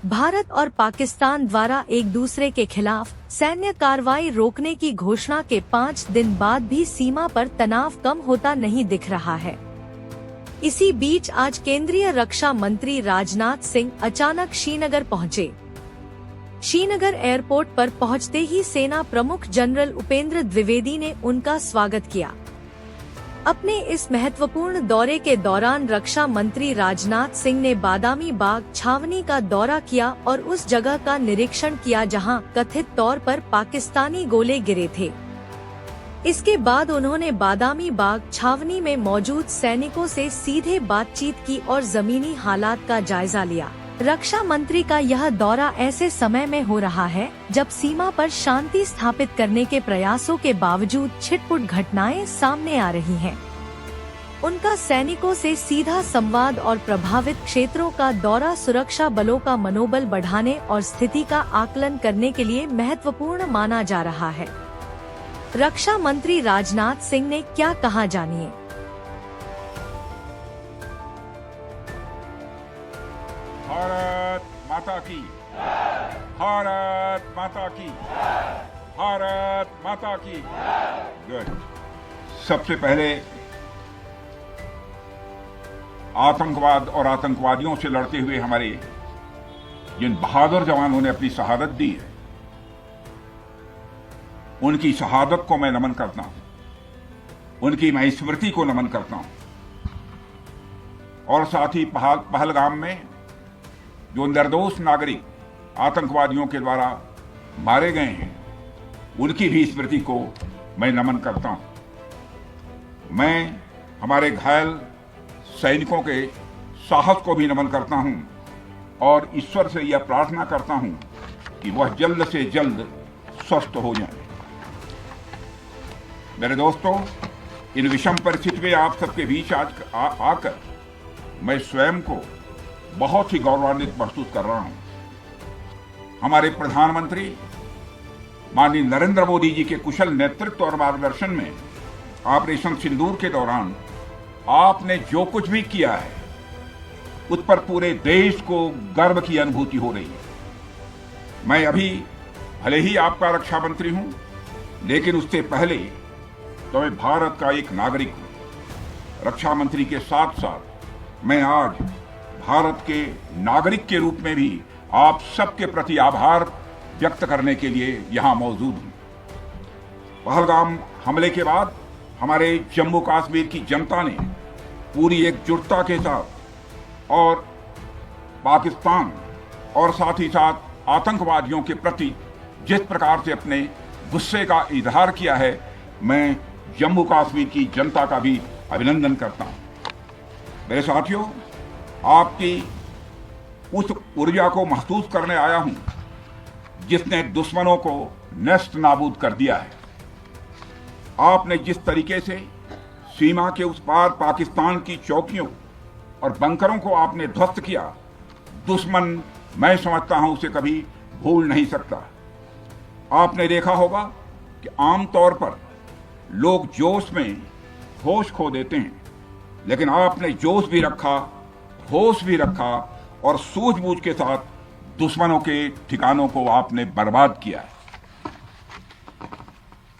भारत और पाकिस्तान द्वारा एक दूसरे के खिलाफ सैन्य कार्रवाई रोकने की घोषणा के 5 दिन बाद भी सीमा पर तनाव कम होता नहीं दिख रहा है। इसी बीच आज केंद्रीय रक्षा मंत्री राजनाथ सिंह अचानक श्रीनगर पहुंचे। श्रीनगर एयरपोर्ट पर पहुंचते ही सेना प्रमुख जनरल उपेंद्र द्विवेदी ने उनका स्वागत किया। अपने इस महत्वपूर्ण दौरे के दौरान रक्षा मंत्री राजनाथ सिंह ने बादामी बाग छावनी का दौरा किया और उस जगह का निरीक्षण किया जहां कथित तौर पर पाकिस्तानी गोले गिरे थे। इसके बाद उन्होंने बादामी बाग छावनी में मौजूद सैनिकों से सीधे बातचीत की और जमीनी हालात का जायजा लिया। रक्षा मंत्री का यह दौरा ऐसे समय में हो रहा है जब सीमा पर शांति स्थापित करने के प्रयासों के बावजूद छिटपुट घटनाएं सामने आ रही हैं। उनका सैनिकों से सीधा संवाद और प्रभावित क्षेत्रों का दौरा सुरक्षा बलों का मनोबल बढ़ाने और स्थिति का आकलन करने के लिए महत्वपूर्ण माना जा रहा है। रक्षा मंत्री राजनाथ सिंह ने क्या कहा, जानिए। भारत माता की, भारत माता की, भारत माता की। गुड। सबसे पहले आतंकवाद और आतंकवादियों से लड़ते हुए हमारे जिन बहादुर जवानों ने अपनी शहादत दी है, उनकी शहादत को मैं नमन करता हूं, उनकी मैं स्मृति को नमन करता हूं। और साथ ही पहलगाम में जो निर्दोष नागरिक आतंकवादियों के द्वारा मारे गए हैं, उनकी भी स्मृति को मैं नमन करता हूं। मैं हमारे घायल सैनिकों के साहस को भी नमन करता हूं और ईश्वर से यह प्रार्थना करता हूं कि वह जल्द से जल्द स्वस्थ हो जाए। मेरे दोस्तों, इन विषम परिस्थिति में आप सबके बीच आज आकर मैं स्वयं को बहुत ही गौरवान्वित महसूस कर रहा हूं। हमारे प्रधानमंत्री माननीय नरेंद्र मोदी जी के कुशल नेतृत्व और मार्गदर्शन में ऑपरेशन सिंदूर के दौरान आपने जो कुछ भी किया है, उस पर पूरे देश को गर्व की अनुभूति हो रही है। मैं अभी भले ही आपका रक्षा मंत्री हूं, लेकिन उससे पहले तो मैं भारत का एक नागरिक हूं। रक्षा मंत्री के साथ साथ मैं आज भारत के नागरिक के रूप में भी आप सबके प्रति आभार व्यक्त करने के लिए यहां मौजूद हूं। पहलगाम हमले के बाद हमारे जम्मू कश्मीर की जनता ने पूरी एकजुटता के साथ और पाकिस्तान और साथ ही साथ आतंकवादियों के प्रति जिस प्रकार से अपने गुस्से का इजहार किया है, मैं जम्मू कश्मीर की जनता का भी अभिनंदन करता हूं। मेरे साथियों, आपकी उस ऊर्जा को महसूस करने आया हूं जिसने दुश्मनों को नष्ट नाबूद कर दिया है। आपने जिस तरीके से सीमा के उस पार पाकिस्तान की चौकियों और बंकरों को आपने ध्वस्त किया, दुश्मन, मैं समझता हूं, उसे कभी भूल नहीं सकता। आपने देखा होगा कि आमतौर पर लोग जोश में होश खो देते हैं, लेकिन आपने जोश भी रखा, होश भी रखा और सूझबूझ के साथ दुश्मनों के ठिकानों को आपने बर्बाद किया है।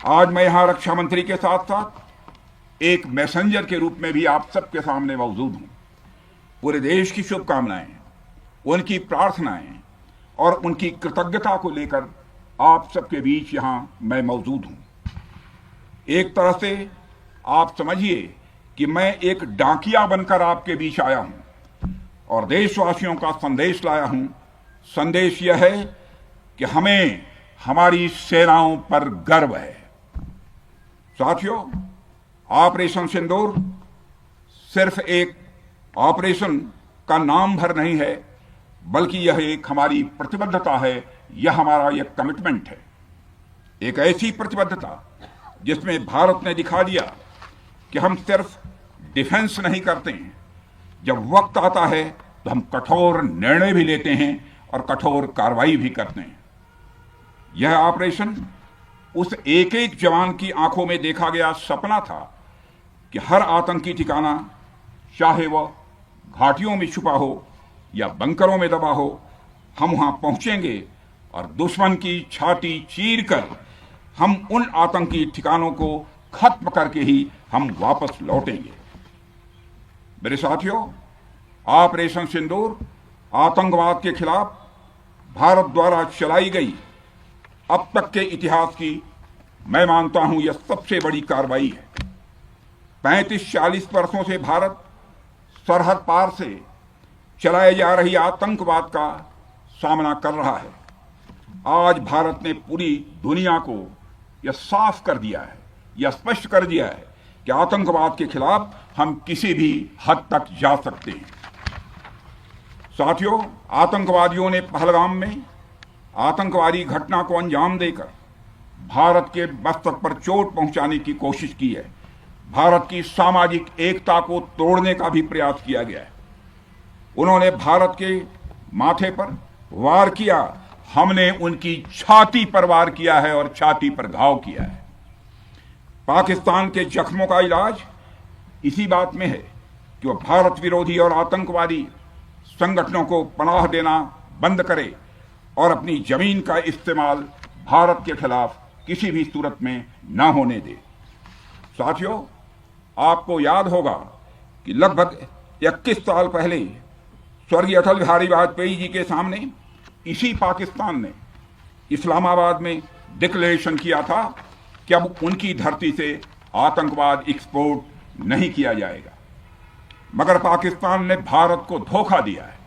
आज मैं यहां रक्षा मंत्री के साथ साथ एक मैसेंजर के रूप में भी आप सबके सामने मौजूद हूं। पूरे देश की शुभकामनाएं, उनकी प्रार्थनाएं और उनकी कृतज्ञता को लेकर आप सबके बीच यहां मैं मौजूद हूं। एक तरह से आप समझिए कि मैं एक डाकिया बनकर आपके बीच आया हूं और देशवासियों का संदेश लाया हूं। संदेश यह है कि हमें हमारी सेनाओं पर गर्व है। साथियों, ऑपरेशन सिंदूर सिर्फ एक ऑपरेशन का नाम भर नहीं है, बल्कि यह एक हमारी प्रतिबद्धता है, यह हमारा एक कमिटमेंट है। एक ऐसी प्रतिबद्धता जिसमें भारत ने दिखा दिया कि हम सिर्फ डिफेंस नहीं करते हैं, जब वक्त आता है तो हम कठोर निर्णय भी लेते हैं और कठोर कार्रवाई भी करते हैं। यह ऑपरेशन उस एक एक जवान की आंखों में देखा गया सपना था कि हर आतंकी ठिकाना, चाहे वह घाटियों में छुपा हो या बंकरों में दबा हो, हम वहां पहुंचेंगे और दुश्मन की छाती चीरकर हम उन आतंकी ठिकानों को खत्म करके ही हम वापस लौटेंगे। मेरे साथियों, ऑपरेशन सिंदूर आतंकवाद के खिलाफ भारत द्वारा चलाई गई अब तक के इतिहास की, मैं मानता हूं, यह सबसे बड़ी कार्रवाई है। 35-40 वर्षों से भारत सरहद पार से चलाए जा रही आतंकवाद का सामना कर रहा है। आज भारत ने पूरी दुनिया को यह साफ कर दिया है, यह स्पष्ट कर दिया है कि आतंकवाद के खिलाफ हम किसी भी हद तक जा सकते हैं। साथियों, आतंकवादियों ने पहलगाम में आतंकवादी घटना को अंजाम देकर भारत के मस्तक पर चोट पहुंचाने की कोशिश की है। भारत की सामाजिक एकता को तोड़ने का भी प्रयास किया गया है। उन्होंने भारत के माथे पर वार किया, हमने उनकी छाती पर वार किया है और छाती पर घाव किया है। पाकिस्तान के जख्मों का इलाज इसी बात में है कि वह भारत विरोधी और आतंकवादी संगठनों को पनाह देना बंद करे और अपनी जमीन का इस्तेमाल भारत के खिलाफ किसी भी सूरत में न होने दे। साथियों, आपको याद होगा कि लगभग 21 साल पहले स्वर्गीय अटल बिहारी वाजपेयी जी के सामने इसी पाकिस्तान ने इस्लामाबाद में डिक्लेरेशन किया था कि अब उनकी धरती से आतंकवाद एक्सपोर्ट नहीं किया जाएगा। मगर पाकिस्तान ने भारत को धोखा दिया है,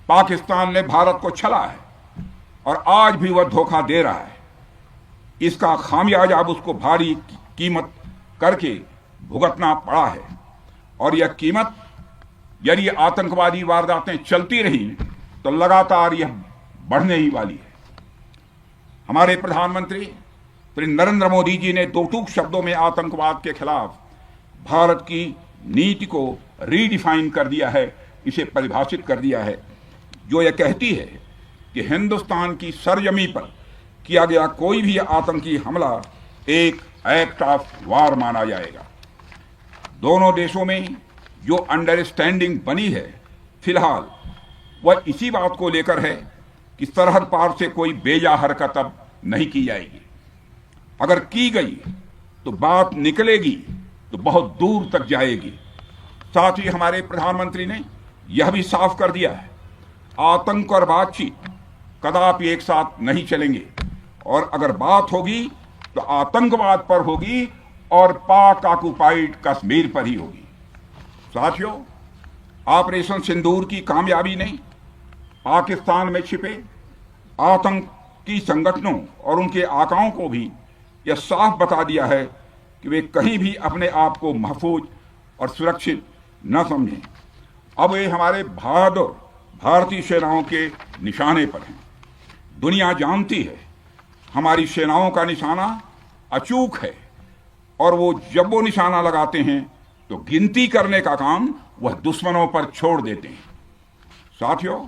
पाकिस्तान ने भारत को छला है और आज भी वह धोखा दे रहा है। इसका खामियाजा अब उसको भारी कीमत करके भुगतना पड़ा है और यह कीमत, यदि आतंकवादी वारदातें चलती रही तो लगातार यह बढ़ने ही वाली है। हमारे प्रधानमंत्री श्री नरेंद्र मोदी जी ने दो टूक शब्दों में आतंकवाद के खिलाफ भारत की नीति को रीडिफाइन कर दिया है, इसे परिभाषित कर दिया है, जो यह कहती है कि हिंदुस्तान की सरजमी पर किया गया कोई भी आतंकी हमला एक एक्ट ऑफ वार माना जाएगा। दोनों देशों में जो अंडरस्टैंडिंग बनी है फिलहाल वह इसी बात को लेकर है कि सरहद पार से कोई बेजा हरकत अब नहीं की जाएगी। अगर की गई तो बात निकलेगी तो बहुत दूर तक जाएगी। साथ ही हमारे प्रधानमंत्री ने यह भी साफ कर दिया है, आतंक और बातचीत कदापि एक साथ नहीं चलेंगे और अगर बात होगी तो आतंकवाद पर होगी और पाक ऑक्युपाइड कश्मीर पर ही होगी। साथियों, ऑपरेशन सिंदूर की कामयाबी ने पाकिस्तान में छिपे आतंकी संगठनों और उनके आकाओं को भी यह साफ बता दिया है कि वे कहीं भी अपने आप को महफूज और सुरक्षित न समझें। अब वे हमारे बहादुर भारतीय सेनाओं के निशाने पर हैं। दुनिया जानती है हमारी सेनाओं का निशाना अचूक है और जब वो निशाना लगाते हैं तो गिनती करने का काम वह दुश्मनों पर छोड़ देते हैं। साथियों,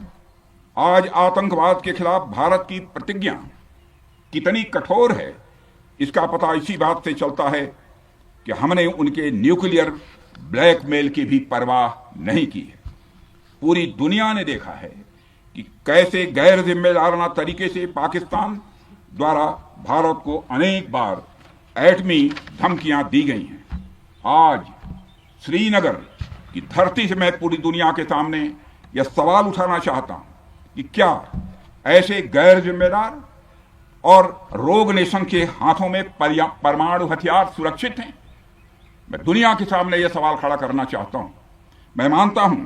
आज आतंकवाद के खिलाफ भारत की प्रतिज्ञा कितनी कठोर है इसका पता इसी बात से चलता है कि हमने उनके न्यूक्लियर ब्लैकमेल की भी परवाह नहीं की है। पूरी दुनिया ने देखा है कि कैसे गैर जिम्मेदाराना तरीके से पाकिस्तान द्वारा भारत को अनेक बार एटमी धमकियां दी गई हैं। आज श्रीनगर की धरती से मैं पूरी दुनिया के सामने यह सवाल उठाना चाहता हूं कि क्या ऐसे गैर जिम्मेदार और रोग नेशन के हाथों में परमाणु हथियार सुरक्षित हैं? मैं दुनिया के सामने यह सवाल खड़ा करना चाहता हूं। मैं मानता हूं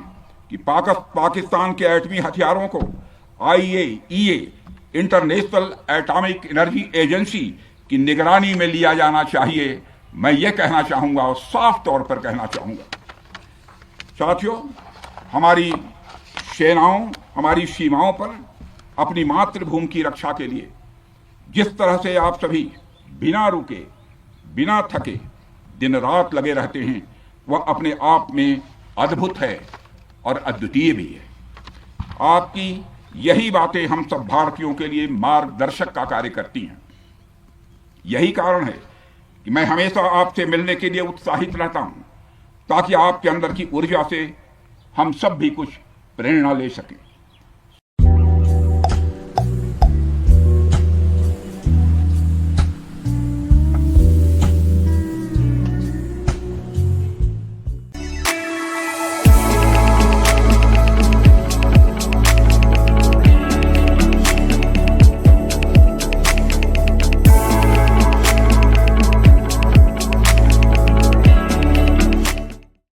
कि पाकिस्तान के एटमी हथियारों को IAEA international atomic energy agency की निगरानी में लिया जाना चाहिए। मैं ये कहना चाहूंगा और साफ तौर पर कहना चाहूंगा। साथियों, हमारी सेनाओं हमारी सीमाओं पर अपनी मातृभूमि की रक्षा के लिए जिस तरह से आप सभी बिना रुके बिना थके दिन रात लगे रहते हैं वह अपने आप में अद्भुत है और अद्वितीय भी है। आपकी यही बातें हम सब भारतीयों के लिए मार्गदर्शक का कार्य करती हैं। यही कारण है कि मैं हमेशा आपसे मिलने के लिए उत्साहित रहता हूं ताकि आपके अंदर की ऊर्जा से हम सब भी कुछ प्रेरणा ले सकें।